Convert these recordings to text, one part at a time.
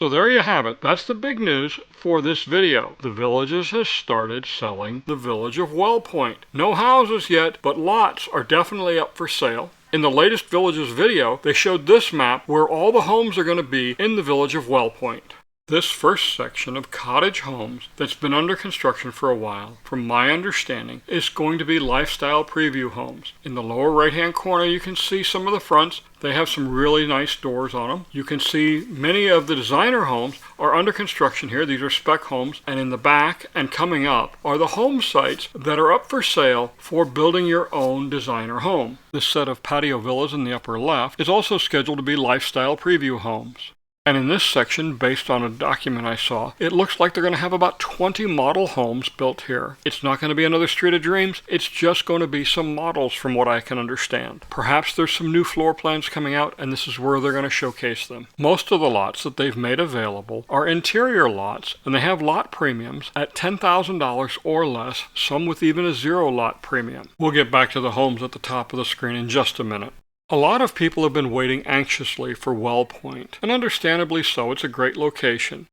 So there you have it. That's the big news for this video. The Villages has started selling the village of WellPoint. No houses yet, but lots are definitely up for sale. In the latest Villages video, they showed this map where all the homes are going to be in the village of WellPoint. This first section of cottage homes that's been under construction for a while, from my understanding, is going to be lifestyle preview homes. In the lower right-hand corner, you can see some of the fronts. They have some really nice doors on them. You can see many of the designer homes are under construction here. These are spec homes. And in the back and coming up are the home sites that are up for sale for building your own designer home. This set of patio villas in the upper left is also scheduled to be lifestyle preview homes. And in this section, based on a document I saw, it looks like they're going to have about 20 model homes built here. It's not going to be another Street of Dreams. It's just going to be some models from what I can understand. Perhaps there's some new floor plans coming out, and this is where they're going to showcase them. Most of the lots that they've made available are interior lots, and they have lot premiums at $10,000 or less, some with even a zero lot premium. We'll get back to the homes at the top of the screen in just a minute. A lot of people have been waiting anxiously for WellPoint, and understandably so. It's a great location.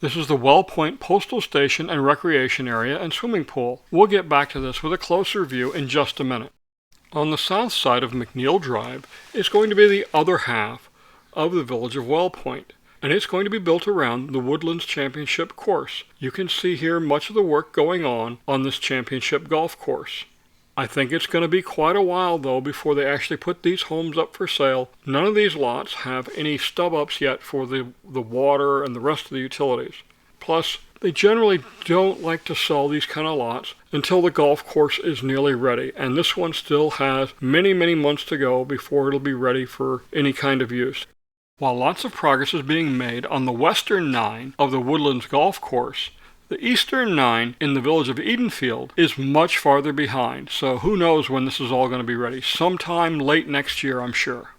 This is the WellPoint Postal Station and Recreation Area and Swimming Pool. We'll get back to this with a closer view in just a minute. On the south side of McNeil Drive is going to be the other half of the village of WellPoint, and it's going to be built around the Woodlands Championship course. You can see here much of the work going on this championship golf course. I think it's going to be quite a while, though, before they actually put these homes up for sale. None of these lots have any stub-ups yet for the water and the rest of the utilities. Plus, they generally don't like to sell these kind of lots until the golf course is nearly ready, and this one still has many, many months to go before it'll be ready for any kind of use. While lots of progress is being made on the western 9 of the Woodlands golf course, the eastern 9 in the village of Edenfield is much farther behind, so who knows when this is all going to be ready. Sometime late next year, I'm sure.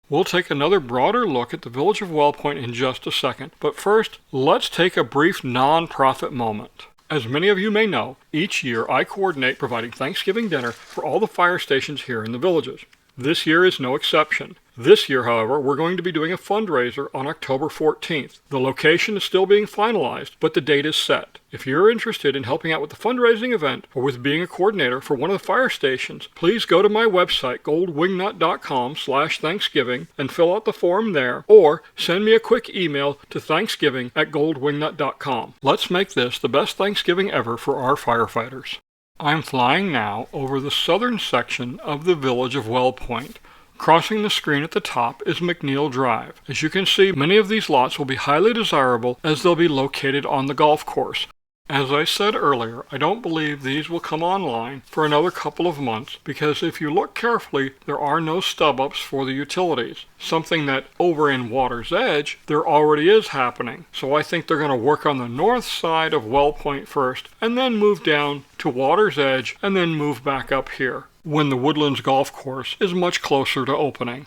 We'll take another broader look at the village of WellPoint in just a second, but first, let's take a brief non-profit moment. As many of you may know, each year I coordinate providing Thanksgiving dinner for all the fire stations here in the villages. This year is no exception. This year, however, we're going to be doing a fundraiser on October 14th. The location is still being finalized, but the date is set. If you're interested in helping out with the fundraising event or with being a coordinator for one of the fire stations, please go to my website, goldwingnut.com/Thanksgiving, and fill out the form there, or send me a quick email to thanksgiving@goldwingnut.com. Let's make this the best Thanksgiving ever for our firefighters. I'm flying now over the southern section of the village of WellPoint. Crossing the screen at the top is McNeil Drive. As you can see, many of these lots will be highly desirable as they'll be located on the golf course. As I said earlier, I don't believe these will come online for another couple of months because if you look carefully, there are no stub-ups for the utilities. Something that over in Water's Edge, there already is happening. So I think they're going to work on the north side of WellPoint first and then move down to Water's Edge and then move back up here when the Woodlands Golf Course is much closer to opening.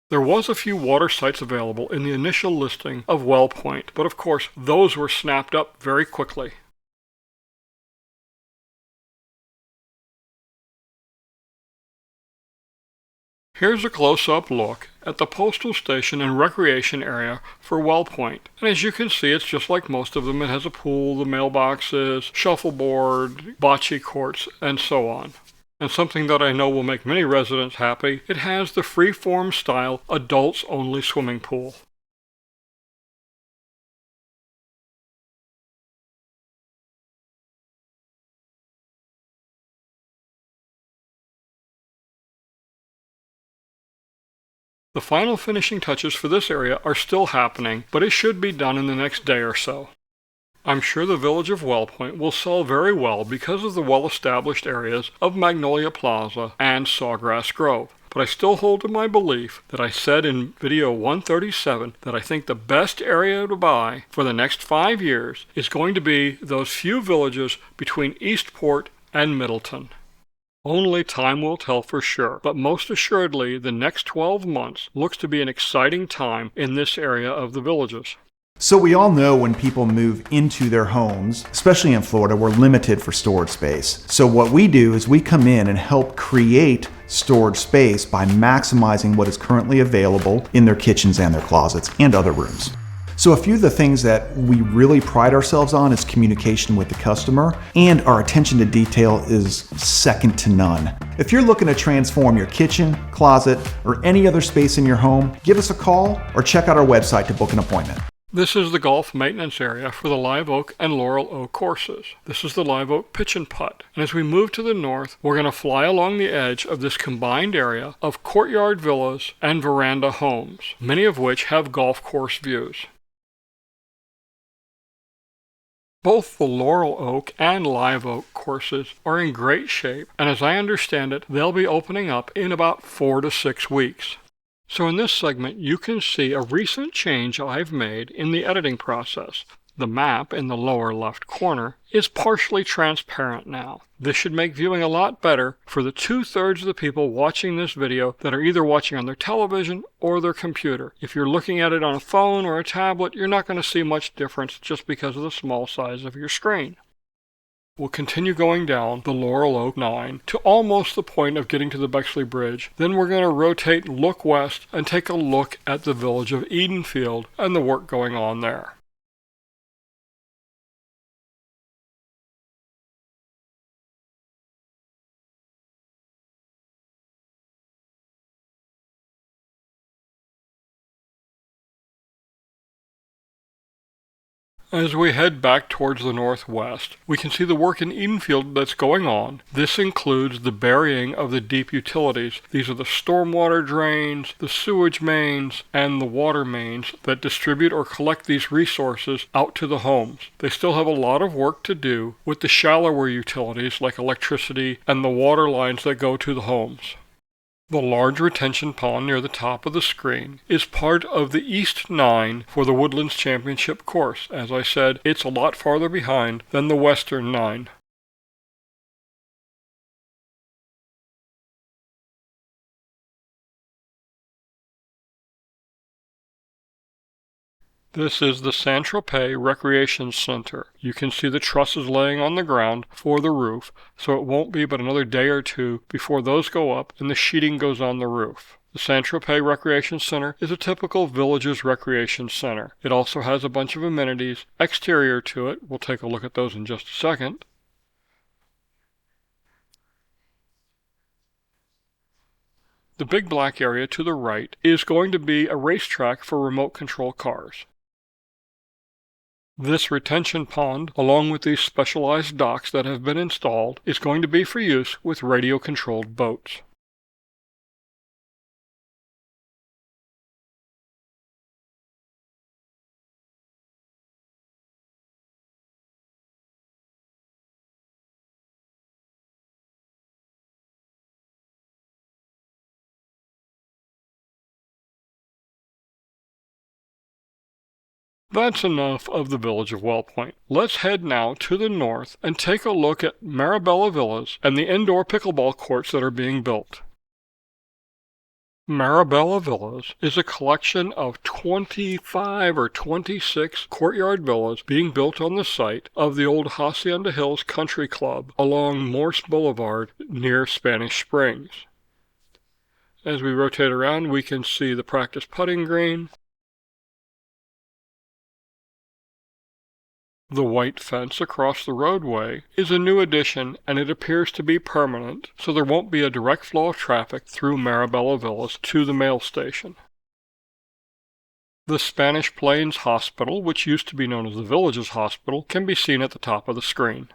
There was a few water sites available in the initial listing of WellPoint, but of course those were snapped up very quickly. Here's a close-up look at the postal station and recreation area for WellPoint. And as you can see, it's just like most of them. It has a pool, the mailboxes, shuffleboard, bocce courts, and so on. And something that I know will make many residents happy, it has the free-form style adults-only swimming pool. The final finishing touches for this area are still happening, but it should be done in the next day or so. I'm sure the village of WellPoint will sell very well because of the well-established areas of Magnolia Plaza and Sawgrass Grove. But I still hold to my belief that I said in video 137 that I think the best area to buy for the next 5 years is going to be those few villages between Eastport and Middleton. Only time will tell for sure, but most assuredly the next 12 months looks to be an exciting time in this area of the villages. So we all know when people move into their homes, especially in Florida, we're limited for storage space. So what we do is we come in and help create storage space by maximizing what is currently available in their kitchens and their closets and other rooms. So a few of the things that we really pride ourselves on is communication with the customer, and our attention to detail is second to none. If you're looking to transform your kitchen, closet, or any other space in your home, give us a call or check out our website to book an appointment. This is the golf maintenance area for the Live Oak and Laurel Oak courses. This is the Live Oak pitch and putt. And as we move to the north, we're going to fly along the edge of this combined area of courtyard villas and veranda homes, many of which have golf course views. Both the Laurel Oak and Live Oak courses are in great shape, and as I understand it, they'll be opening up in about 4 to 6 weeks. So in this segment, you can see a recent change I've made in the editing process. The map in the lower left corner is partially transparent now. This should make viewing a lot better for the 2/3 of the people watching this video that are either watching on their television or their computer. If you're looking at it on a phone or a tablet, you're not going to see much difference just because of the small size of your screen. We'll continue going down the Laurel Oak 9 to almost the point of getting to the Bexley Bridge. Then we're going to rotate and look west and take a look at the village of Edenfield and the work going on there. As we head back towards the northwest, we can see the work in Edenfield that's going on. This includes the burying of the deep utilities. These are the stormwater drains, the sewage mains, and the water mains that distribute or collect these resources out to the homes. They still have a lot of work to do with the shallower utilities like electricity and the water lines that go to the homes. The large retention pond near the top of the screen is part of the East 9 for the Woodlands Championship course. As I said, it's a lot farther behind than the Western 9. This is the Saint-Tropez Recreation Center. You can see the trusses laying on the ground for the roof, so it won't be but another day or two before those go up and the sheeting goes on the roof. The Saint-Tropez Recreation Center is a typical village's recreation center. It also has a bunch of amenities exterior to it. We'll take a look at those in just a second. The big black area to the right is going to be a racetrack for remote control cars. This retention pond, along with these specialized docks that have been installed, is going to be for use with radio-controlled boats. That's enough of the village of WellPoint. Let's head now to the north and take a look at Marabella Villas and the indoor pickleball courts that are being built. Marabella Villas is a collection of 25 or 26 courtyard villas being built on the site of the old Hacienda Hills Country Club along Morse Boulevard near Spanish Springs. As we rotate around, we can see the practice putting green. The white fence across the roadway is a new addition, and it appears to be permanent, so there won't be a direct flow of traffic through Marabella Villas to the mail station. The Spanish Plains Hospital, which used to be known as the Villages Hospital, can be seen at the top of the screen.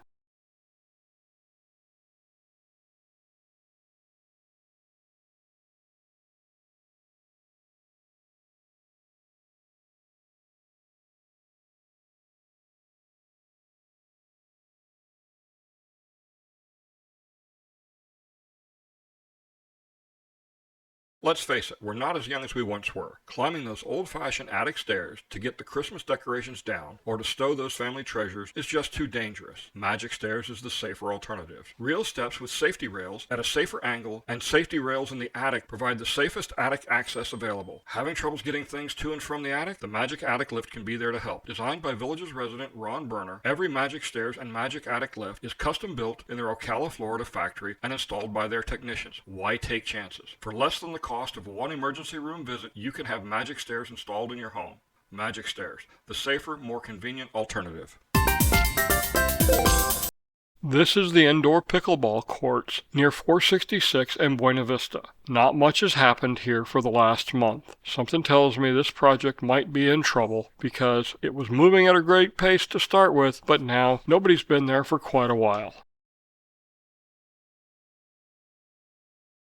Let's face it, we're not as young as we once were. Climbing those old-fashioned attic stairs to get the Christmas decorations down or to stow those family treasures is just too dangerous. Majic Stairs is the safer alternative. Real steps with safety rails at a safer angle and safety rails in the attic provide the safest attic access available. Having troubles getting things to and from the attic? The Majic Attic Lift can be there to help. Designed by Villages resident Ron Berner, every Majic Stairs and Majic Attic Lift is custom built in their Ocala, Florida factory and installed by their technicians. Why take chances? For less than the cost of one emergency room visit, you can have Majic Stairs installed in your home. Majic Stairs, the safer, more convenient alternative. This is the indoor pickleball courts near 466 and Buena Vista. Not much has happened here for the last month. Something tells me this project might be in trouble because it was moving at a great pace to start with, but now nobody's been there for quite a while.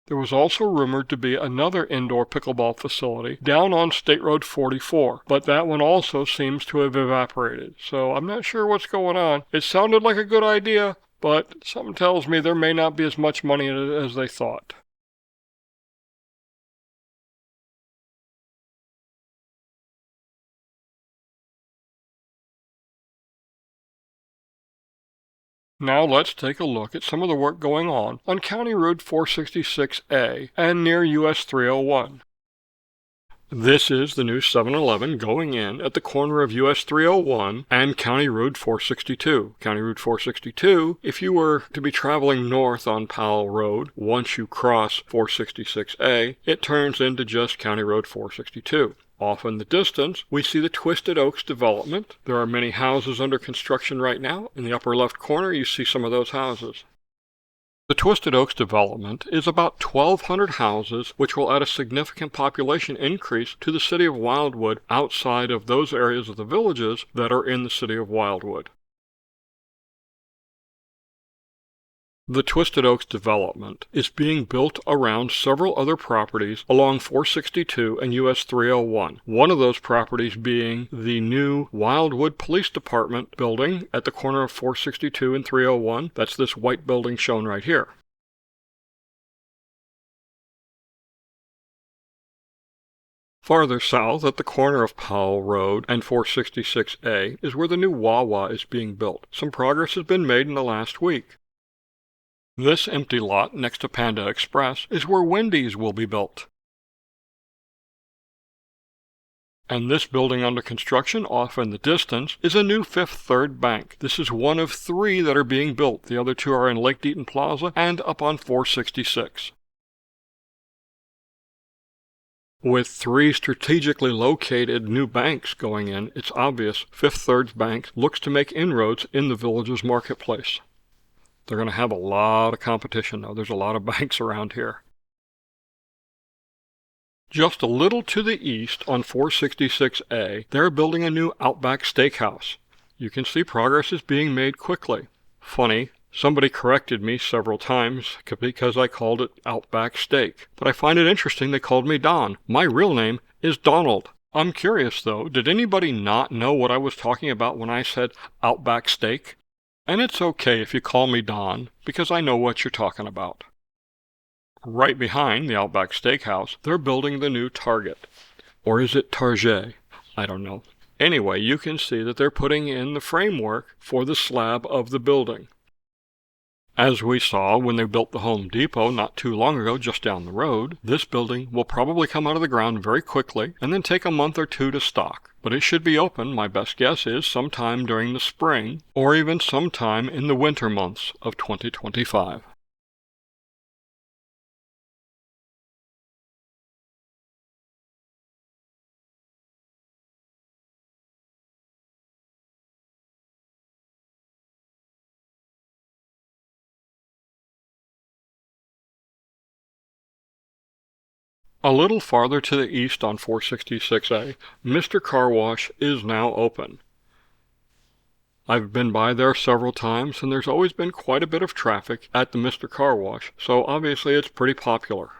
There was also rumored to be another indoor pickleball facility down on State Road 44, but that one also seems to have evaporated, so I'm not sure what's going on. It sounded like a good idea, but something tells me there may not be as much money in it as they thought. Now let's take a look at some of the work going on County Road 466A and near US 301. This is the new 7-Eleven going in at the corner of US 301 and County Road 462. County Road 462, if you were to be traveling north on Powell Road, once you cross 466A, it turns into just County Road 462. Off in the distance, we see the Twisted Oaks development. There are many houses under construction right now. In the upper left corner, you see some of those houses. The Twisted Oaks development is about 1,200 houses, which will add a significant population increase to the city of Wildwood outside of those areas of the villages that are in the city of Wildwood. The Twisted Oaks development is being built around several other properties along 462 and US 301. One of those properties being the new Wildwood Police Department building at the corner of 462 and 301. That's this white building shown right here. Farther south, at the corner of Powell Road and 466A, is where the new Wawa is being built. Some progress has been made in the last week. This empty lot next to Panda Express is where Wendy's will be built. And this building under construction off in the distance is a new Fifth Third Bank. This is one of 3 that are being built. The other 2 are in Lake Deaton Plaza and up on 466. With 3 strategically located new banks going in, it's obvious Fifth Third Bank looks to make inroads in the village's marketplace. They're going to have a lot of competition, though. There's a lot of banks around here. Just a little to the east on 466A, they're building a new Outback Steakhouse. You can see progress is being made quickly. Funny, somebody corrected me several times because I called it Outback Steak. But I find it interesting they called me Don. My real name is Donald. I'm curious, though, did anybody not know what I was talking about when I said Outback Steak? And it's okay if you call me Don, because I know what you're talking about. Right behind the Outback Steakhouse, they're building the new Target. Or is it Target? I don't know. Anyway, you can see that they're putting in the framework for the slab of the building. As we saw when they built the Home Depot not too long ago just down the road, this building will probably come out of the ground very quickly and then take a month or 2 to stock. But it should be open, my best guess is, sometime during the spring or even sometime in the winter months of 2025. A little farther to the east on 466A, Mr. Car Wash is now open. I've been by there several times, and there's always been quite a bit of traffic at the Mr. Car Wash, so obviously it's pretty popular.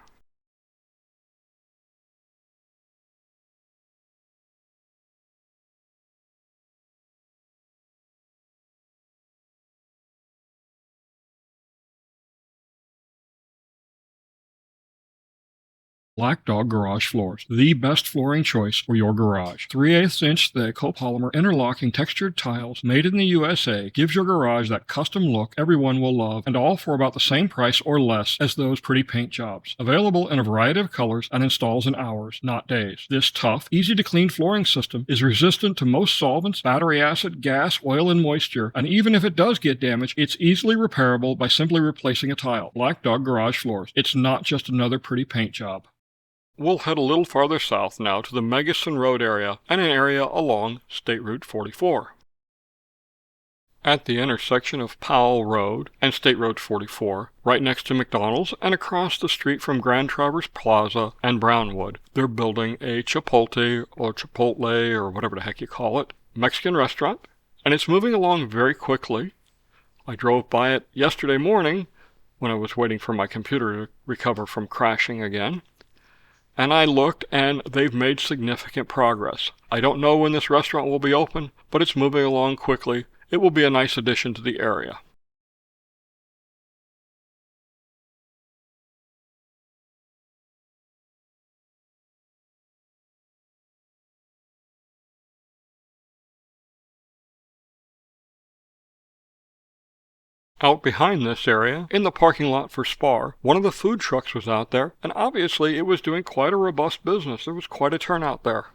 Black Dog Garage Floors, the best flooring choice for your garage. 3/8 inch thick copolymer interlocking textured tiles made in the USA gives your garage that custom look everyone will love, and all for about the same price or less as those pretty paint jobs. Available in a variety of colors and installs in hours, not days. This tough, easy to clean flooring system is resistant to most solvents, battery acid, gas, oil, and moisture, and even if it does get damaged, it's easily repairable by simply replacing a tile. Black Dog Garage Floors. It's not just another pretty paint job. We'll head a little farther south now to the Megason Road area and an area along State Route 44. At the intersection of Powell Road and State Road 44, right next to McDonald's and across the street from Grand Traverse Plaza and Brownwood, they're building a Chipotle or whatever the heck you call it, Mexican restaurant, and it's moving along very quickly. I drove by it yesterday morning when I was waiting for my computer to recover from crashing again. And I looked, and they've made significant progress. I don't know when this restaurant will be open, but it's moving along quickly. It will be a nice addition to the area. Out behind this area, in the parking lot for Spar, one of the food trucks was out there, and obviously it was doing quite a robust business. There was quite a turnout there.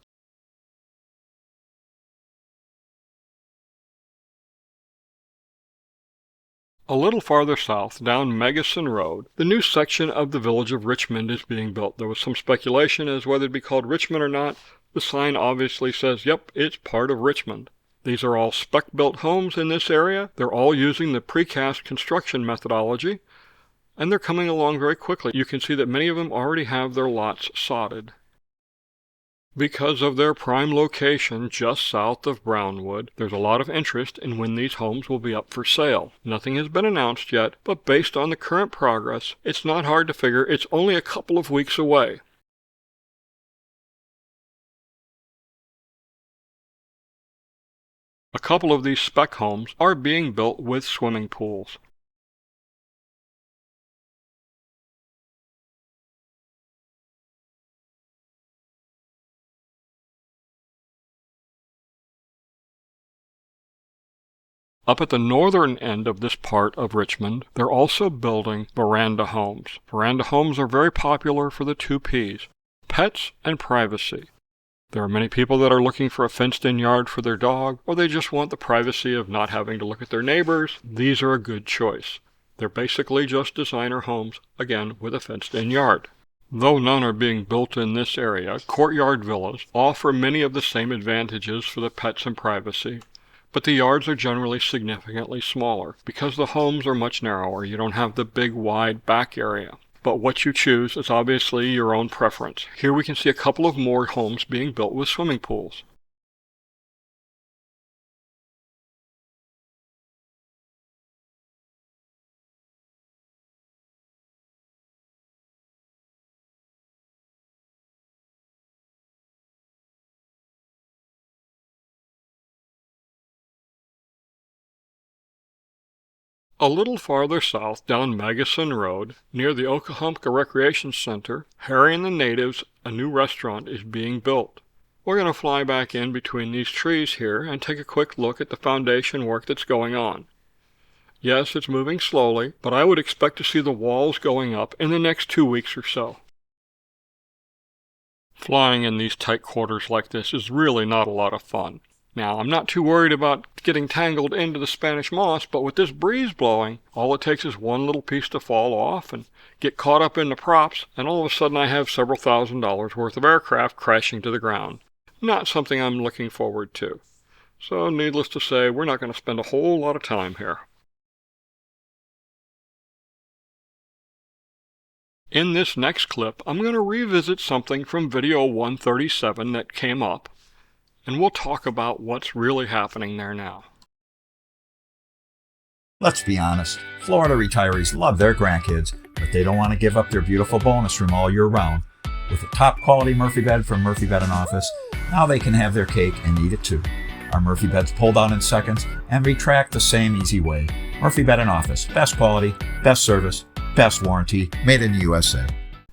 A little farther south, down Megason Road, the new section of the village of Richmond is being built. There was some speculation as whether it'd be called Richmond or not. The sign obviously says, yep, it's part of Richmond. These are all spec-built homes in this area. They're all using the precast construction methodology, and they're coming along very quickly. You can see that many of them already have their lots sodded. Because of their prime location just south of Brownwood, there's a lot of interest in when these homes will be up for sale. Nothing has been announced yet, but based on the current progress, it's not hard to figure it's only a couple of weeks away. A couple of these spec homes are being built with swimming pools. Up at the northern end of this part of Richmond, they're also building veranda homes. Veranda homes are very popular for the two P's, pets and privacy. There are many people that are looking for a fenced-in yard for their dog, or they just want the privacy of not having to look at their neighbors. These are a good choice. They're basically just designer homes, again with a fenced-in yard. Though none are being built in this area, courtyard villas offer many of the same advantages for the pets and privacy, but the yards are generally significantly smaller because the homes are much narrower. You don't have the big wide back area. But what you choose is obviously your own preference. Here we can see a couple of more homes being built with swimming pools. A little farther south down Megason Road, near the Okahumpka Recreation Center, Harry and the Natives, a new restaurant is being built. We're going to fly back in between these trees here and take a quick look at the foundation work that's going on. Yes, it's moving slowly, but I would expect to see the walls going up in the next 2 weeks or so. Flying in these tight quarters like this is really not a lot of fun. Now, I'm not too worried about getting tangled into the Spanish moss, but with this breeze blowing, all it takes is one little piece to fall off and get caught up in the props, and all of a sudden I have several $1,000s worth of aircraft crashing to the ground. Not something I'm looking forward to. So, needless to say, we're not going to spend a whole lot of time here. In this next clip, I'm going to revisit something from video 137 that came up, and we'll talk about what's really happening there now. Let's be honest, Florida retirees love their grandkids, but they don't want to give up their beautiful bonus room all year round. With a top quality Murphy bed from Murphy Bed & Office, now they can have their cake and eat it too. Our Murphy beds pull down in seconds and retract the same easy way. Murphy Bed & Office, best quality, best service, best warranty, made in the USA.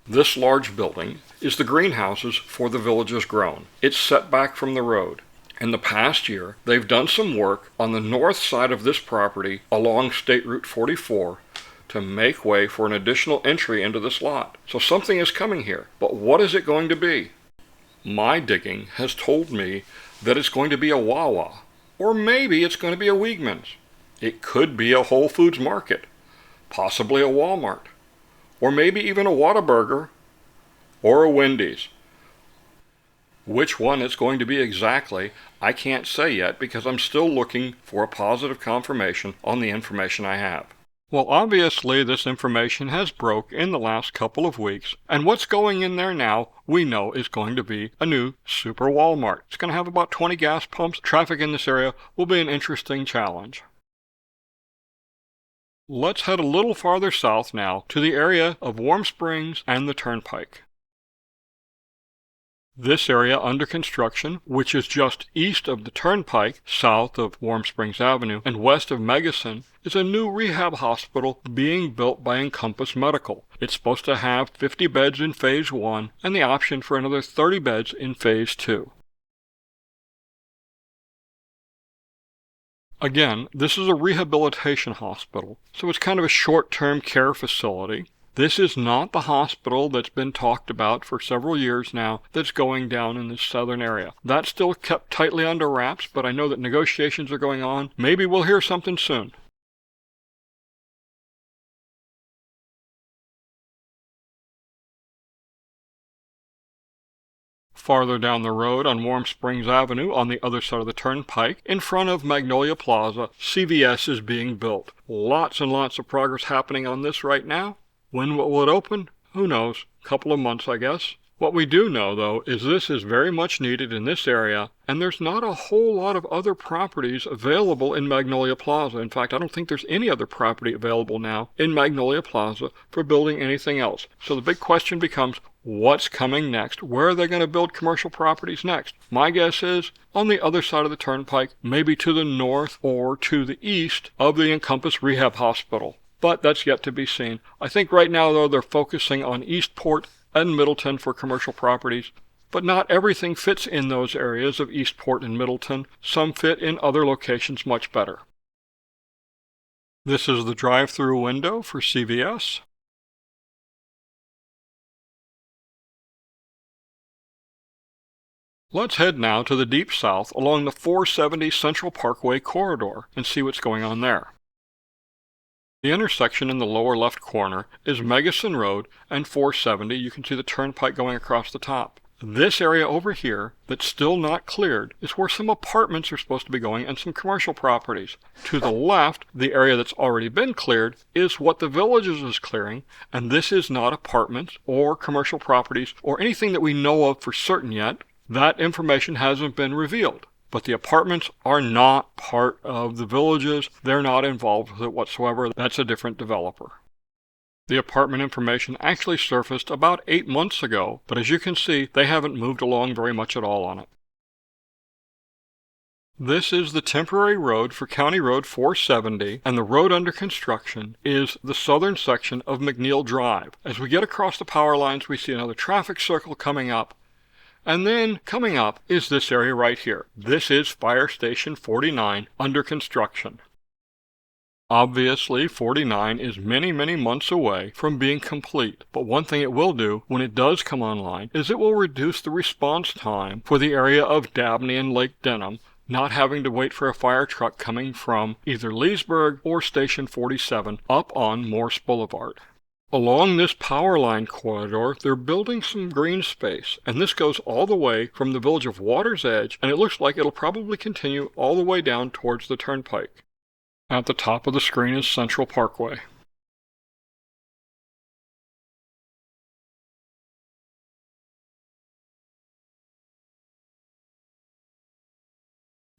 This large building is the greenhouses for the Villages Grown. It's set back from the road. In the past year, they've done some work on the north side of this property along State Route 44 to make way for an additional entry into this lot. So something is coming here, but what is it going to be? My digging has told me that it's going to be a Wawa, or maybe it's going to be a Wegmans. It could be a Whole Foods Market, possibly a Walmart, or maybe even a Whataburger or a Wendy's. Which one it's going to be exactly, I can't say yet because I'm still looking for a positive confirmation on the information I have. Well, obviously this information has broke in the last couple of weeks, and what's going in there now we know is going to be a new super Walmart. It's going to have about 20 gas pumps. Traffic in this area will be an interesting challenge. Let's head a little farther south now to the area of Warm Springs and the Turnpike. This area under construction, which is just east of the Turnpike, south of Warm Springs Avenue, and west of Megason, is a new rehab hospital being built by Encompass Medical. It's supposed to have 50 beds in Phase 1 and the option for another 30 beds in Phase 2. Again, this is a rehabilitation hospital, so it's kind of a short-term care facility. This is not the hospital that's been talked about for several years now that's going down in this southern area. That's still kept tightly under wraps, but I know that negotiations are going on. Maybe we'll hear something soon. Farther down the road on Warm Springs Avenue, on the other side of the Turnpike, in front of Magnolia Plaza, CVS is being built. Lots and lots of progress happening on this right now. When will it open? Who knows? A couple of months, I guess. What we do know, though, is this is very much needed in this area, and there's not a whole lot of other properties available in Magnolia Plaza. In fact, I don't think there's any other property available now in Magnolia Plaza for building anything else. So the big question becomes, what's coming next? Where are they going to build commercial properties next? My guess is on the other side of the Turnpike, maybe to the north or to the east of the Encompass Rehab Hospital. But that's yet to be seen. I think right now, though, they're focusing on Eastport and Middleton for commercial properties. But not everything fits in those areas of Eastport and Middleton. Some fit in other locations much better. This is the drive-through window for CVS. Let's head now to the deep south along the 470 Central Parkway corridor and see what's going on there. The intersection in the lower left corner is Megason Road and 470. You can see the turnpike going across the top. This area over here that's still not cleared is where some apartments are supposed to be going and some commercial properties. To the left, the area that's already been cleared is what the Villages is clearing, and this is not apartments or commercial properties or anything that we know of for certain yet. That information hasn't been revealed. But the apartments are not part of the Villages. They're not involved with it whatsoever. That's a different developer. The apartment information actually surfaced about 8 months ago, but as you can see, they haven't moved along very much at all on it. This is the temporary road for County Road 470, and the road under construction is the southern section of McNeil Drive. As we get across the power lines, we see another traffic circle coming up. And then coming up is this area right here. This is Fire Station 49 under construction. Obviously, 49 is many, many months away from being complete, but one thing it will do when it does come online is it will reduce the response time for the area of Dabney and Lake Denham, not having to wait for a fire truck coming from either Leesburg or Station 47 up on Morse Boulevard. Along this power line corridor, they're building some green space, and this goes all the way from the village of Water's Edge, and it looks like it'll probably continue all the way down towards the turnpike. At the top of the screen is Central Parkway.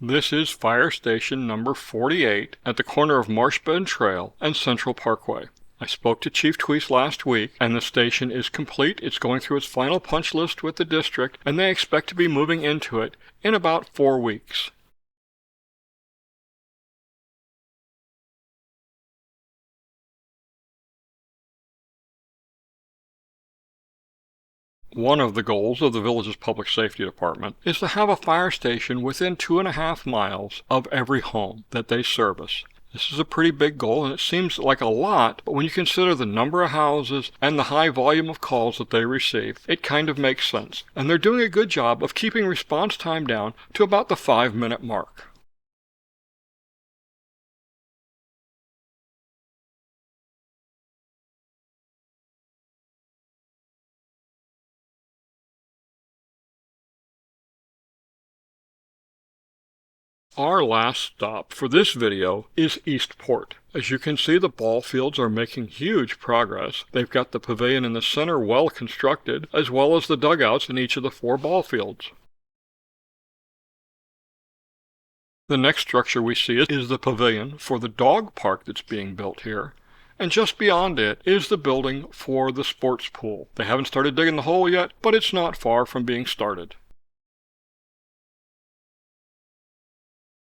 This is Fire Station number 48 at the corner of Marshbend Trail and Central Parkway. I spoke to Chief Tweese last week, and the station is complete. It's going through its final punch list with the district, and they expect to be moving into it in about 4 weeks. One of the goals of the village's public safety department is to have a fire station within 2.5 miles of every home that they service. This is a pretty big goal, and it seems like a lot, but when you consider the number of houses and the high volume of calls that they receive, it kind of makes sense. And they're doing a good job of keeping response time down to about the 5-minute mark. Our last stop for this video is Eastport. As you can see, the ball fields are making huge progress. They've got the pavilion in the center well constructed, as well as the dugouts in each of the 4 ball fields. The next structure we see is the pavilion for the dog park that's being built here. And just beyond it is the building for the sports pool. They haven't started digging the hole yet, but it's not far from being started.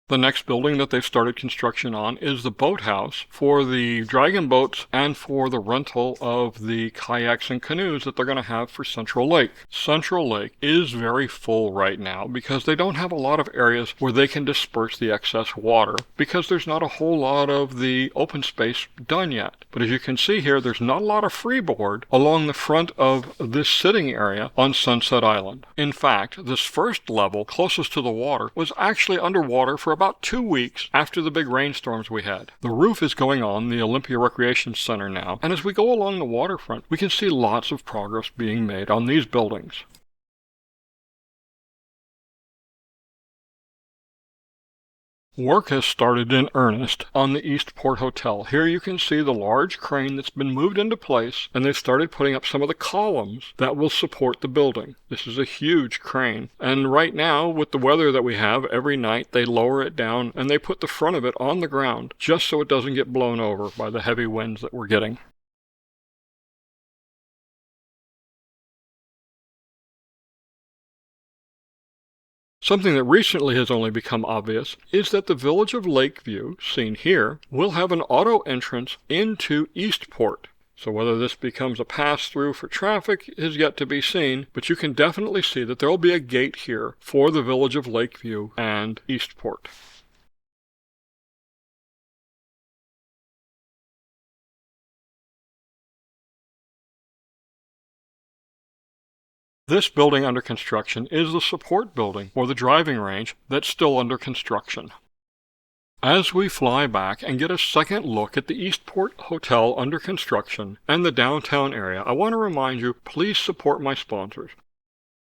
The next building that they've started construction on is the boathouse for the dragon boats and for the rental of the kayaks and canoes that they're going to have for Central Lake. Central Lake is very full right now because they don't have a lot of areas where they can disperse the excess water because there's not a whole lot of the open space done yet. But as you can see here, there's not a lot of freeboard along the front of this sitting area on Sunset Island. In fact, this first level closest to the water was actually underwater for about 2 weeks after the big rainstorms we had. The roof is going on the Olympia Recreation Center now, and as we go along the waterfront, we can see lots of progress being made on these buildings. Work has started in earnest on the Eastport Hotel. Here you can see the large crane that's been moved into place, and they've started putting up some of the columns that will support the building. This is a huge crane, and right now, with the weather that we have, every night they lower it down and they put the front of it on the ground just so it doesn't get blown over by the heavy winds that we're getting. Something that recently has only become obvious is that the village of Lakeview, seen here, will have an auto entrance into Eastport. So whether this becomes a pass-through for traffic is yet to be seen, but you can definitely see that there will be a gate here for the village of Lakeview and Eastport. This building under construction is the support building for the driving range that's still under construction. As we fly back and get a second look at the Eastport Hotel under construction and the downtown area, I want to remind you, please support my sponsors.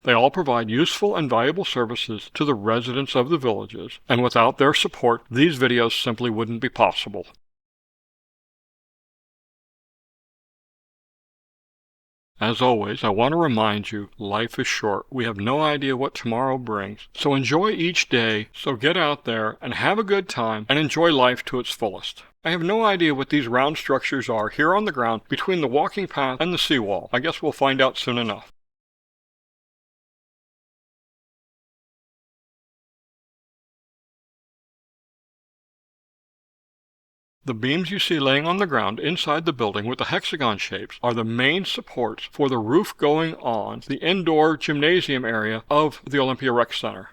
They all provide useful and valuable services to the residents of the villages, and without their support, these videos simply wouldn't be possible. As always, I want to remind you, life is short. We have no idea what tomorrow brings. So enjoy each day, so get out there and have a good time and enjoy life to its fullest. I have no idea what these round structures are here on the ground between the walking path and the seawall. I guess we'll find out soon enough. The beams you see laying on the ground inside the building with the hexagon shapes are the main supports for the roof going on the indoor gymnasium area of the Olympia Rec Center.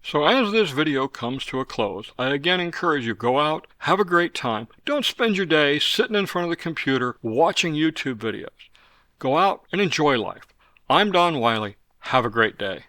So as this video comes to a close, I again encourage you, go out, have a great time. Don't spend your day sitting in front of the computer watching YouTube videos. Go out and enjoy life. I'm Don Wiley. Have a great day.